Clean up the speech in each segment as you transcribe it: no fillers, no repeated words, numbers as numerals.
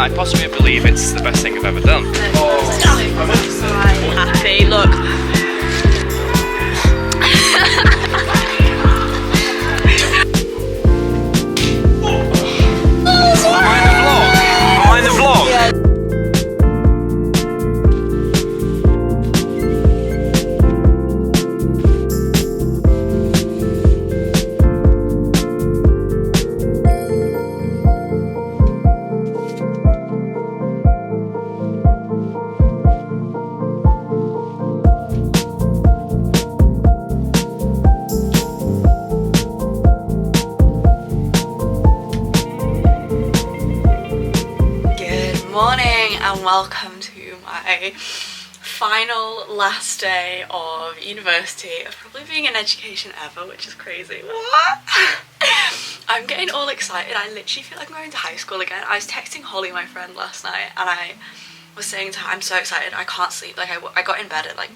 I possibly believe it's the best thing I've ever done. Happy, look. Mind the vlog. Yeah. And welcome to my final last day of university, of probably being in education ever, which is crazy. What? I'm getting all excited. I literally feel like I'm going to high school again. I was texting Holly, my friend, last night, and I was saying to her, I'm so excited, I can't sleep. Like I got in bed at like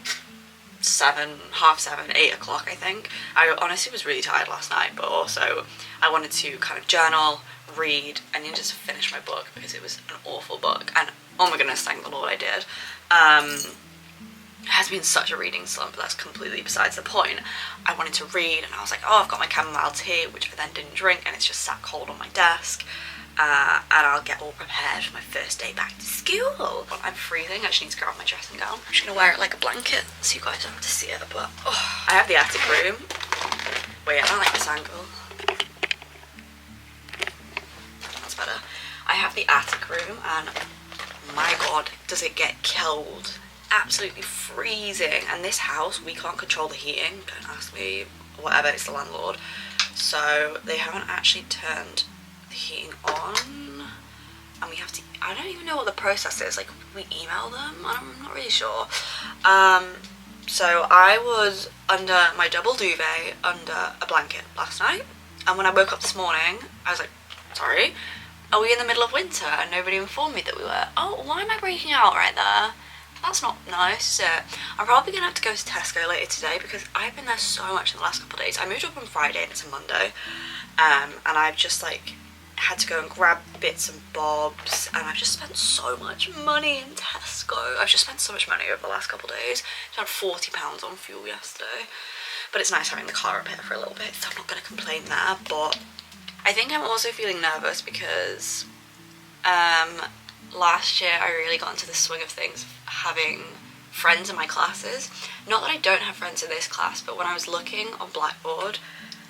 7, half 7, 8 o'clock I think. I honestly was really tired last night, but also I wanted to kind of journal, read, and then just finish my book because it was an awful book, and oh my goodness, thank the Lord I did. It has been such a reading slump, but that's completely besides the point. I wanted to read, and I was like, oh, I've got my chamomile tea, which I then didn't drink, and it's just sat cold on my desk, and I'll get all prepared for my first day back to school. But I'm freezing. I just need to grab my dressing gown. I'm just gonna wear it like a blanket so you guys don't have to see it, but oh. I have the attic room. Wait, I don't like this angle. That's better. I have the attic room, and my god, does it get cold. Absolutely freezing. And this house, we can't control the heating. Don't ask me. Whatever, it's the landlord. So they haven't actually turned the heating on. And we have to, I don't even know what the process is. Like, we email them? I'm not really sure. So I was under my double duvet under a blanket last night. And when I woke up this morning, I was like, sorry, are we in the middle of winter? And nobody informed me that we were. Oh, why am I breaking out right there? That's not nice, is it? I'm probably going to have to go to Tesco later today because I've been there so much in the last couple of days. I moved up on Friday and it's a Monday. And I've just like had to go and grab bits and bobs, and I've just spent so much money in Tesco. I've just spent so much money over the last couple of days. I spent £40 on fuel yesterday. But it's nice having the car up here for a little bit, so I'm not going to complain there. But I think I'm also feeling nervous because last year I really got into the swing of things, having friends in my classes. Not that I don't have friends in this class, but when I was looking on Blackboard,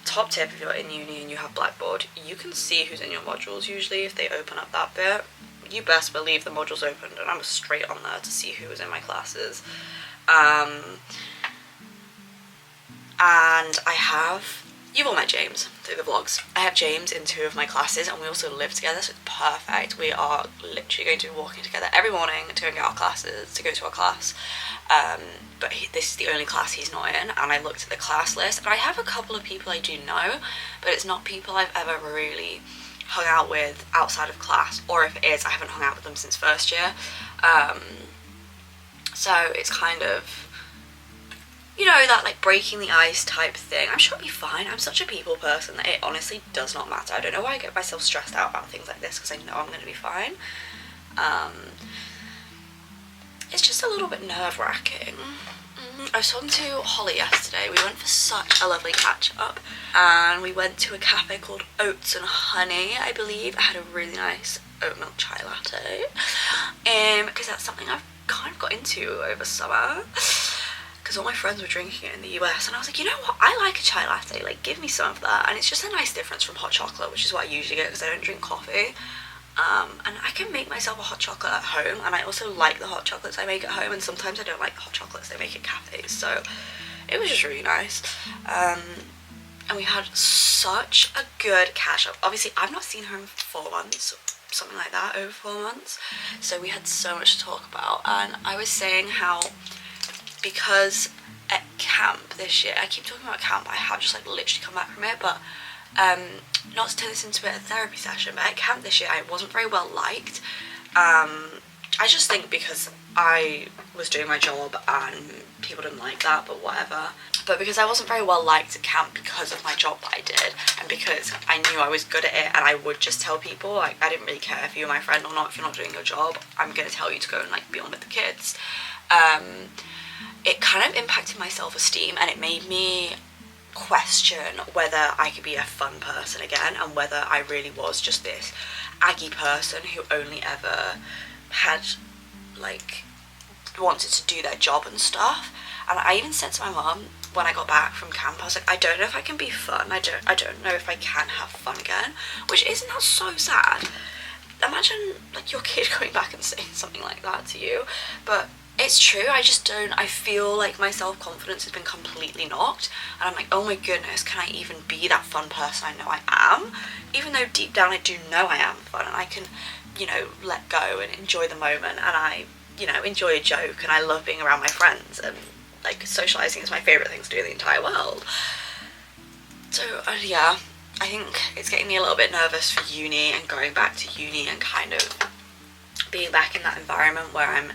top tip if you're in uni and you have Blackboard, you can see who's in your modules usually if they open up that bit. You best believe the modules opened, and I was straight on there to see who was in my classes. And I have, you've all met James through the vlogs. I have James in 2 of my classes, and we also live together, so it's perfect. We are literally going to be walking together every morning to go and get our classes, to go to our class. But this is the only class he's not in, and I looked at the class list, and I have a couple of people I do know, but it's not people I've ever really hung out with outside of class, or if it is, I haven't hung out with them since first year. So it's kind of, you know, that like breaking the ice type thing. I'm sure it'll be fine. I'm such a people person that it honestly does not matter. I don't know why I get myself stressed out about things like this, because I know I'm going to be fine. It's just a little bit nerve-wracking. I was talking to Holly yesterday. We went for such a lovely catch-up, and we went to a cafe called Oats and Honey, I believe. I had a really nice oat milk chai latte, because that's something I've kind of got into over summer, because all my friends were drinking it in the US, and I was like, you know what, I like a chai latte, like give me some of that. And it's just a nice difference from hot chocolate, which is what I usually get because I don't drink coffee. And I can make myself a hot chocolate at home, and I also like the hot chocolates I make at home, and sometimes I don't like the hot chocolates they make at cafes, so it was just really nice. And we had such a good catch up. Obviously I've not seen her in 4 months, something like that, over 4 months, so we had so much to talk about. And I was saying how, because at camp this year, I keep talking about camp, I have just like literally come back from it, but not to turn this into a therapy session, but at camp this year I wasn't very well liked, I just think because I was doing my job and people didn't like that, but whatever. But because I wasn't very well liked at camp because of my job that I did, and because I knew I was good at it, and I would just tell people, like, I didn't really care if you were my friend or not. If you're not doing your job, I'm gonna tell you to go and like be on with the kids. It kind of impacted my self-esteem, and it made me question whether I could be a fun person again, and whether I really was just this Aggie person who only ever had like wanted to do their job and stuff. And I even said to my mum when I got back from camp, I was like, I don't know if I can be fun. I don't know if I can have fun again. Which isn't that so sad? Imagine like your kid going back and saying something like that to you. But it's true, I just don't. I feel like my self-confidence has been completely knocked, and I'm like, oh my goodness, can I even be that fun person I know I am? Even though deep down I do know I am fun, and I can, you know, let go and enjoy the moment, and I, you know, enjoy a joke, and I love being around my friends, and like socialising is my favourite thing to do in the entire world. So yeah, I think it's getting me a little bit nervous for uni and going back to uni and kind of being back in that environment where I'm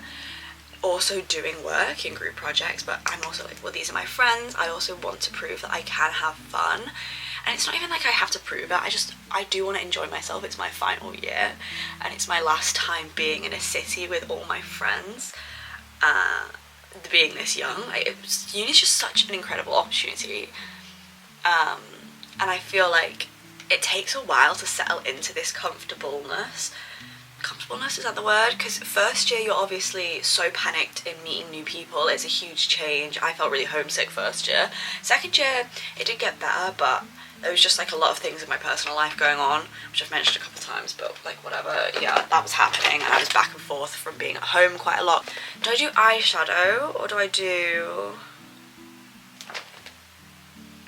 also doing work in group projects, but I'm also like, well, these are my friends. I also want to prove that I can have fun, and it's not even like I have to prove it. I do want to enjoy myself. It's my final year, and it's my last time being in a city with all my friends. Being this young, uni's just such an incredible opportunity, and I feel like it takes a while to settle into this comfortableness, is that the word? Because first year you're obviously so panicked in meeting new people. It's a huge change. I felt really homesick first year. Second year it did get better, but there was just like a lot of things in my personal life going on, which I've mentioned a couple of times, but like whatever, yeah, that was happening, and I was back and forth from being at home quite a lot. Do I do eyeshadow or do I do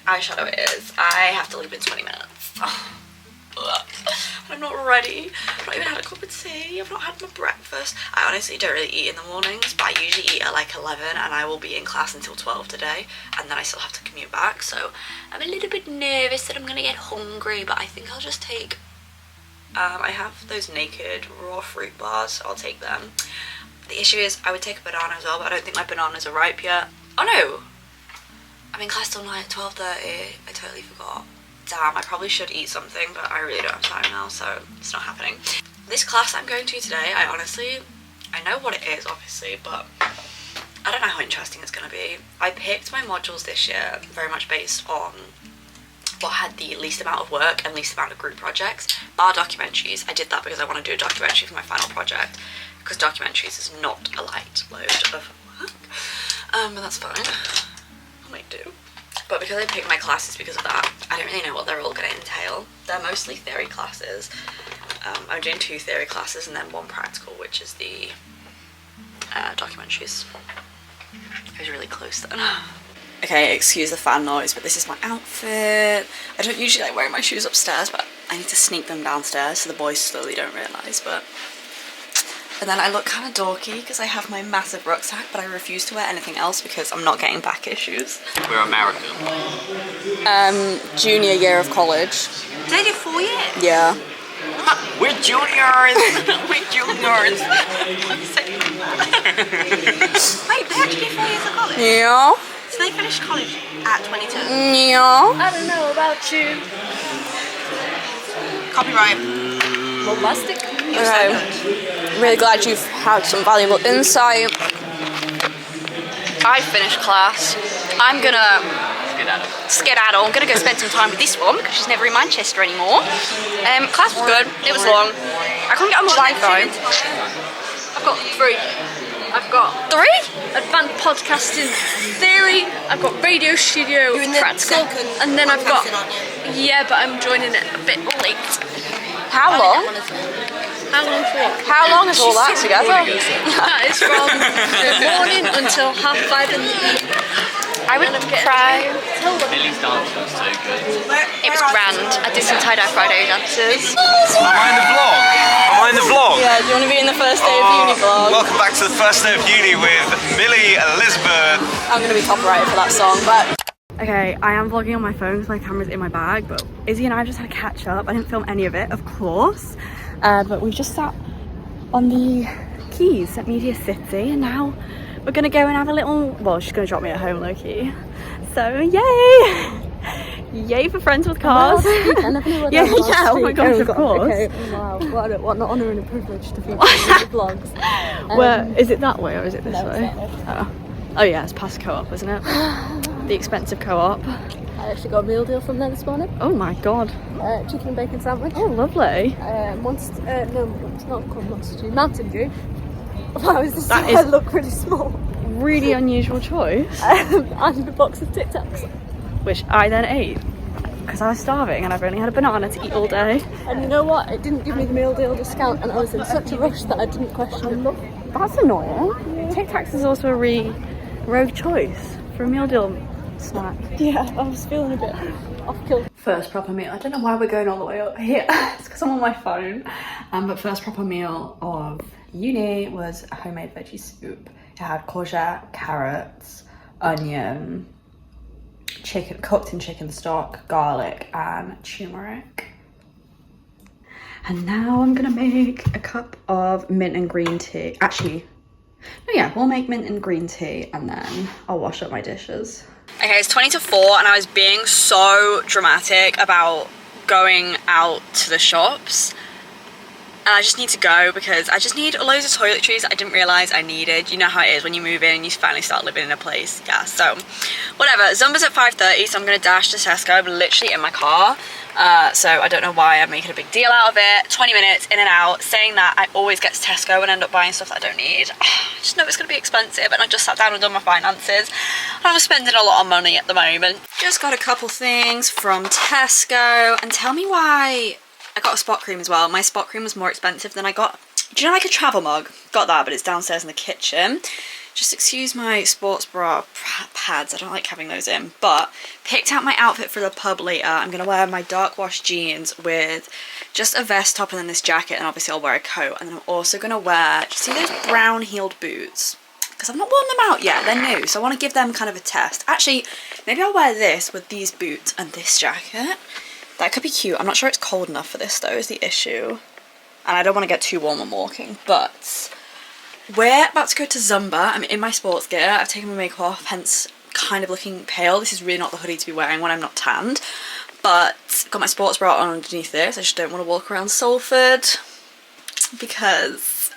eyeshadow? It is. I have to leave in 20 minutes. I'm not ready. I've not even had a cup of tea. I've not had my breakfast. I honestly don't really eat in the mornings, but I usually eat at like 11, and I will be in class until 12 today, and then I still have to commute back, so I'm a little bit nervous that I'm gonna get hungry, but I think I'll just take I have those naked raw fruit bars, so I'll take them. The issue is I would take a banana as well, but I don't think my bananas are ripe yet. Oh no, I'm in class till night at 12:30. I totally forgot. Damn, I probably should eat something, but I really don't have time now, so it's not happening. This class I'm going to today, I know what it is, obviously, but I don't know how interesting it's going to be. I picked my modules this year very much based on what had the least amount of work and least amount of group projects, bar documentaries. I did that because I want to do a documentary for my final project, because documentaries is not a light load of work, but that's fine, I might do. But because I picked my classes because of that, I don't really know what they're all going to entail. They're mostly theory classes. I'm doing 2 theory classes and then 1 practical, which is the documentaries. I was really close then. Okay, excuse the fan noise, but this is my outfit. I don't usually like wearing my shoes upstairs, but I need to sneak them downstairs so the boys slowly don't realise, but... And then I look kind of dorky because I have my massive rucksack, but I refuse to wear anything else because I'm not getting back issues. We're American. Junior year of college. Did I do 4 years? Yeah. We're juniors! We're juniors! Wait, they actually do 4 years of college? Yeah. So they finished college at 22? Yeah. I don't know about you. Copyright. Bombastic. Okay. Really glad you've had some valuable insight. I finished class. I'm gonna skedaddle. I'm gonna go spend some time with this one because she's never in Manchester anymore. Class was good. It was long. I couldn't get on the Wi-Fi. I've got 3. I've got 3? advanced podcasting theory, I've got radio studio practical, and then I've got, yeah, but I'm joining it a bit late. How long? How long for what? How long is all that together? That is from the morning until 5:30 in the evening. I would cry. Millie's dance was so good. It was grand. I did some tie-dye Friday dances. Am I in the vlog? Am I in the vlog? Yeah, do you want to be in the first day of uni vlog? Welcome back to the first day of uni with Millie Elizabeth. I'm going to be copyrighted for that song, but... Okay, I am vlogging on my phone because my camera's in my bag, but Izzy and I just had to catch up. I didn't film any of it, of course. But we've just sat on the keys at Media City, and now we're gonna go and have a little, well, she's gonna drop me at home, low-key. So, yay! Yay for friends with cars. I never knew what Yeah, oh my gosh, of course. Okay, wow, what an honour and a privilege to feature in the vlogs. Where, is it that way or is it this no, way? it's that way. Oh yeah, it's past co-op, isn't it? The expensive co-op. I actually got a meal deal from there this morning. Oh my god. Chicken and bacon sandwich. Oh, lovely. No, it's not called Monster Dew, Mountain Dew. Wow, is this That I is- look really small. Really unusual choice. And a box of Tic Tacs. Which I then ate because I was starving and I've only had a banana to eat all day. And you know what? It didn't give me the meal deal discount, and I was in such a rush that I didn't question it. That's annoying. Tic Tacs is also a really rogue choice for a meal deal snack. Yeah, I was feeling a bit off kilter. First proper meal. I don't know why we're going all the way up here. It's because I'm on my phone. But first proper meal of uni was a homemade veggie soup. It had courgette, carrots, onion, chicken, cooked in chicken stock, garlic, and turmeric. And now I'm gonna make a cup of mint and green tea. Actually, no, yeah, we'll make mint and green tea and then I'll wash up my dishes. Okay, it's 20 to 4 and I was being so dramatic about going out to the shops. And I just need to go because I just need loads of toiletries that I didn't realise I needed. You know how it is when you move in and you finally start living in a place. Yeah, so whatever. Zumba's at 5:30, so I'm going to dash to Tesco. I'm literally in my car. So I don't know why I'm making a big deal out of it. 20 minutes in and out. Saying that, I always get to Tesco and end up buying stuff that I don't need. I just know it's going to be expensive, and I just sat down and done my finances. I'm spending a lot of money at the moment. Just got a couple things from Tesco, and tell me why I got a spot cream as well. My spot cream was more expensive than I got. Do you know, like a travel mug? Got that, but it's downstairs in the kitchen. Just excuse my sports bra pads. I don't like having those in. But picked out my outfit for the pub later. I'm going to wear my dark wash jeans with just a vest top and then this jacket. And obviously I'll wear a coat. And then I'm also going to wear, do you see those brown heeled boots? Because I've not worn them out yet. They're new. So I want to give them kind of a test. Actually, maybe I'll wear this with these boots and this jacket. That could be cute. I'm not sure it's cold enough for this though, is the issue. And I don't want to get too warm when walking, but we're about to go to Zumba. I'm in my sports gear. I've taken my makeup off, hence kind of looking pale. This is really not the hoodie to be wearing when I'm not tanned. But got my sports bra on underneath this. I just don't want to walk around Salford because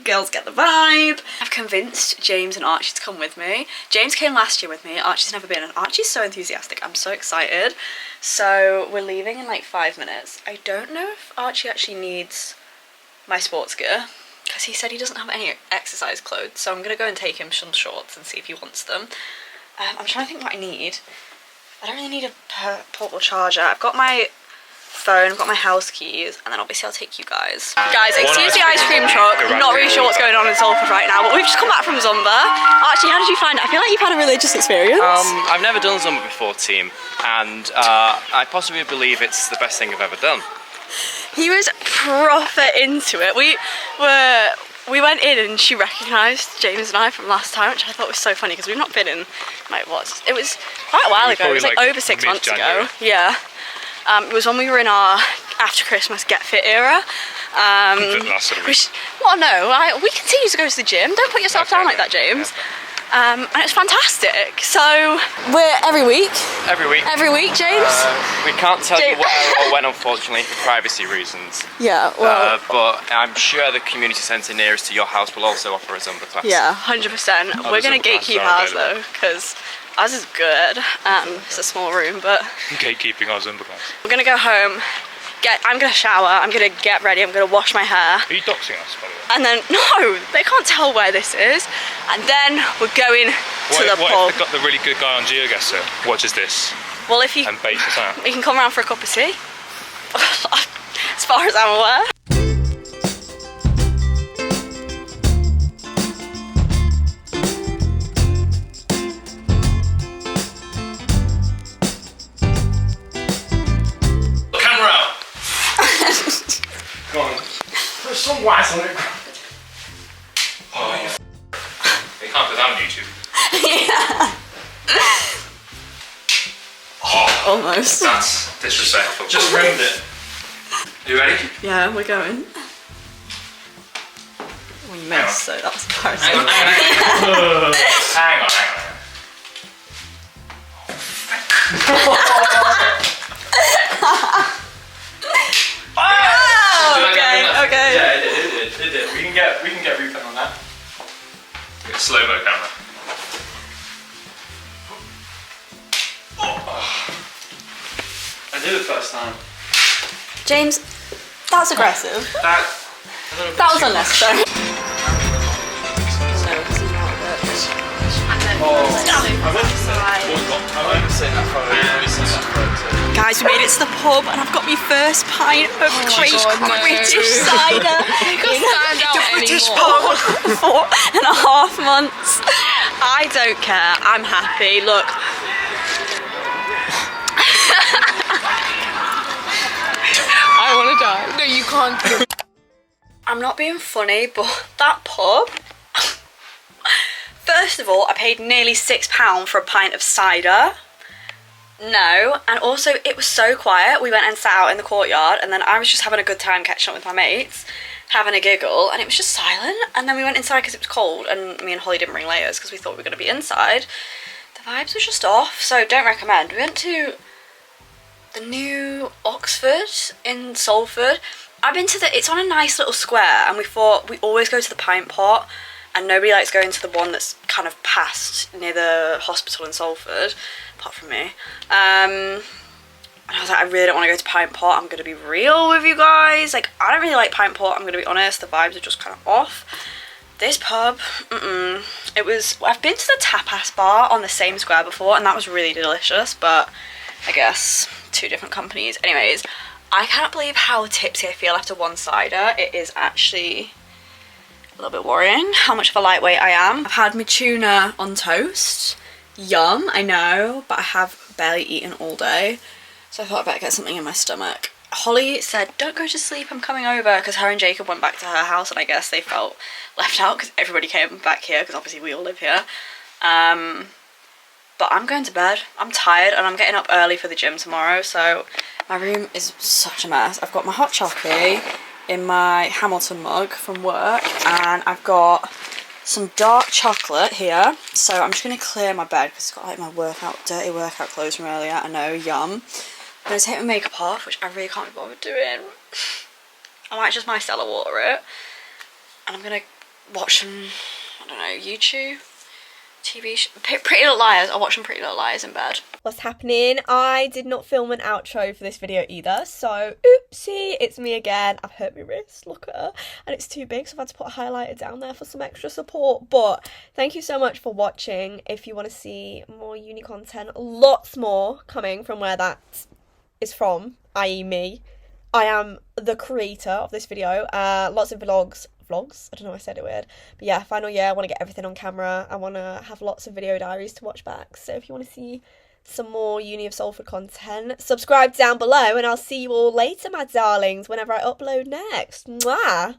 girls get the vibe. I've convinced James and Archie to come with me. James came last year with me. Archie's never been, and Archie's so enthusiastic. I'm so excited. So we're leaving in like 5 minutes. I don't know if Archie actually needs my sports gear because he said he doesn't have any exercise clothes. So I'm gonna go and take him some shorts and see if he wants them. I'm trying to think what I need. I don't really need a portable charger. I've got my phone, I've got my house keys, and then obviously I'll take you guys. Guys, excuse the ice cream truck. I'm not really sure what's going on in Salford right now, but we've just come back from Zumba. Archie, how did you find it? I feel like you've had a religious experience. I've never done Zumba before, team, and I possibly believe it's the best thing I've ever done. He was proper into it. We went in and she recognised James and I from last time, which I thought was so funny because we've not been in, like, it was quite a while ago. It was like over 6 months ago. Yeah. It was when we were in our after Christmas get fit era. Which, well, no, we continue to go to the gym. Don't put yourself down like that, James. And it's fantastic. So we're every week. Every week. Every week, James. We can't tell you where or when, unfortunately, for privacy reasons. Yeah, well. But I'm sure the community centre nearest to your house will also offer a Zumba class. Yeah, 100%. We're going to gatekeep ours though, because ours is good. It's a small room, but Gatekeeping our Zumba class. we're going to go home. I'm going to shower. I'm going to get ready. I'm going to wash my hair. Are you doxing us, by the way? And then, no, they can't tell where this is. And then we're going to the What pub. if they've got the really good guy on GeoGuessr watches this Well, if you, and baits us out? you can come around for a cup of tea. As far as I'm aware. Camera out! Go on. Put some wax on it. Oh, you They can't put that on YouTube. Oh, Almost. that's disrespectful. Just ruined it. You ready? Yeah, we're going. We missed, so that was embarrassing. Hang on. Okay. Yeah, it did. We can get replay on that. Get a slow-mo camera. I did it first time. James, that's aggressive. That That was unnecessary. Guys, we made it to the pub and I've got my first pint of British cider in the British pub for 4.5 months. I don't care, I'm happy. Look. I want to die. No, you can't. I'm not being funny, but that pub, first of all, I paid nearly £6 for a pint of cider. No, and also it was so quiet. We went and sat out in the courtyard and then I was just having a good time catching up with my mates, having a giggle, and it was just silent. And then we went inside because it was cold and me and Holly didn't bring layers because we thought we were going to be inside. The vibes were just off, so don't recommend. We went to the new Oxford in Salford. I've been to it's on a nice little square, and we thought we always go to the Pint Pot and nobody likes going to the one that's kind of past near the hospital in Salford, apart from me. And I was like, I really don't want to go to Pint Pot. I'm going to be real with you guys. Like, I don't really like Pint Pot, I'm going to be honest. The vibes are just kind of off. This pub, it was, I've been to the tapas bar on the same square before and that was really delicious, but I guess 2 different companies. Anyways, I can't believe how tipsy I feel after one cider. It is actually a little bit worrying how much of a lightweight I am. I've had my tuna on toast. Yum, I know, but I have barely eaten all day. So I thought I'd better get something in my stomach. Holly said, don't go to sleep, I'm coming over, because her and Jacob went back to her house and I guess they felt left out because everybody came back here because obviously we all live here. But I'm going to bed. I'm tired and I'm getting up early for the gym tomorrow, so my room is such a mess. I've got my hot chocolate in my Hamilton mug from work and I've got some dark chocolate here. So I'm just going to clear my bed because it's got like my dirty workout clothes from earlier. I know, yum. I'm going to take my makeup off, which I really can't be bothered doing. I might just micellar water it. And I'm going to watch some, I don't know, YouTube, TV, Pretty Little Liars. I'll watch some Pretty Little Liars in bed. What's happening? I did not film an outro for this video either, so oopsie, it's me again. I've hurt my wrist, look at her, and it's too big, so I've had to put a highlighter down there for some extra support. But thank you so much for watching. If you want to see more uni content, lots more coming from where that is from, i.e. me. I am the creator of this video. Lots of vlogs, I don't know, I said it weird, but yeah, final year, I want to get everything on camera. I want to have lots of video diaries to watch back, so if you want to see some more Uni of Salford content, subscribe down below and I'll see you all later, my darlings, whenever I upload next. Mwah!